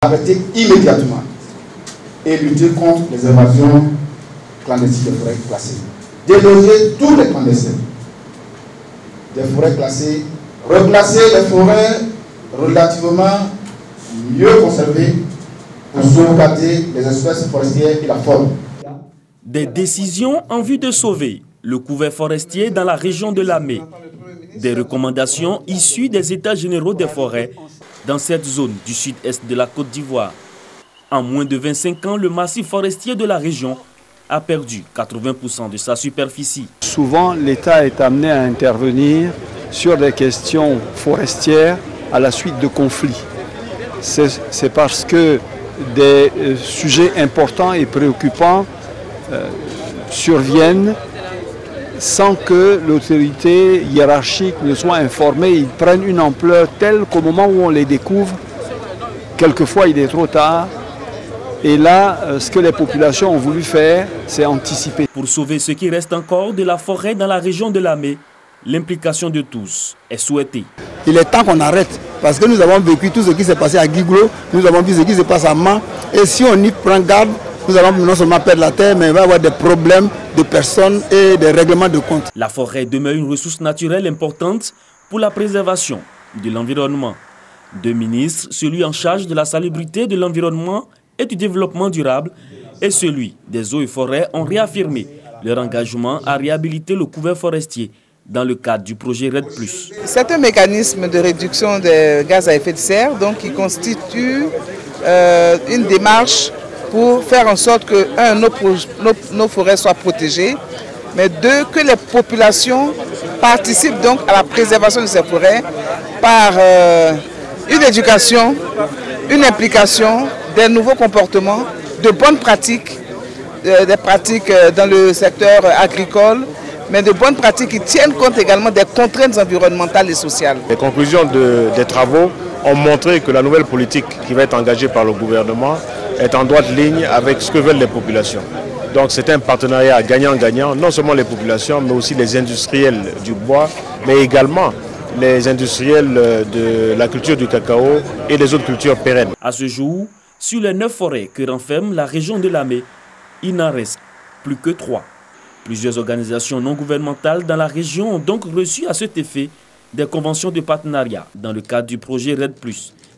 Arrêter immédiatement et lutter contre les évasions clandestines des forêts classées. Déloger tous les clandestins des forêts classées, replacer les forêts relativement mieux conservées pour sauvegarder les espèces forestières et la faune. Des décisions en vue de sauver le couvert forestier dans la région de Lamé. Des recommandations issues des états généraux des forêts dans cette zone du sud-est de la Côte d'Ivoire. En moins de 25 ans, le massif forestier de la région a perdu 80% de sa superficie. Souvent, l'État est amené à intervenir sur des questions forestières à la suite de conflits. C'est parce que des sujets importants et préoccupants surviennent sans que l'autorité hiérarchique ne soit informée. Ils prennent une ampleur telle qu'au moment où on les découvre, quelquefois il est trop tard. Et là, ce que les populations ont voulu faire, c'est anticiper. Pour sauver ce qui reste encore de la forêt dans la région de Lamé, l'implication de tous est souhaitée. Il est temps qu'on arrête, parce que nous avons vécu tout ce qui s'est passé à Guiglo, nous avons vu ce qui se passe à Man, et si on y prend garde, nous allons non seulement perdre la terre, mais il va y avoir des problèmes de personnes et des règlements de compte. La forêt demeure une ressource naturelle importante pour la préservation de l'environnement. Deux ministres, celui en charge de la salubrité de l'environnement et du développement durable et celui des eaux et forêts ont réaffirmé leur engagement à réhabiliter le couvert forestier dans le cadre du projet RED+. C'est un mécanisme de réduction des gaz à effet de serre donc, qui constitue une démarche pour faire en sorte que, un, nos forêts soient protégées, mais deux, que les populations participent donc à la préservation de ces forêts par une éducation, une implication, des nouveaux comportements, de bonnes pratiques, des pratiques dans le secteur agricole, mais de bonnes pratiques qui tiennent compte également des contraintes environnementales et sociales. Les conclusions des travaux ont montré que la nouvelle politique qui va être engagée par le gouvernement est en droite ligne avec ce que veulent les populations. Donc c'est un partenariat gagnant-gagnant, non seulement les populations, mais aussi les industriels du bois, mais également les industriels de la culture du cacao et les autres cultures pérennes. À ce jour, sur les 9 forêts que renferme la région de Lamé, il n'en reste plus que 3. Plusieurs organisations non gouvernementales dans la région ont donc reçu à cet effet des conventions de partenariat dans le cadre du projet RED+.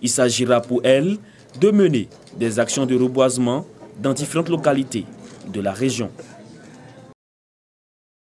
Il s'agira pour elles de mener des actions de reboisement dans différentes localités de la région.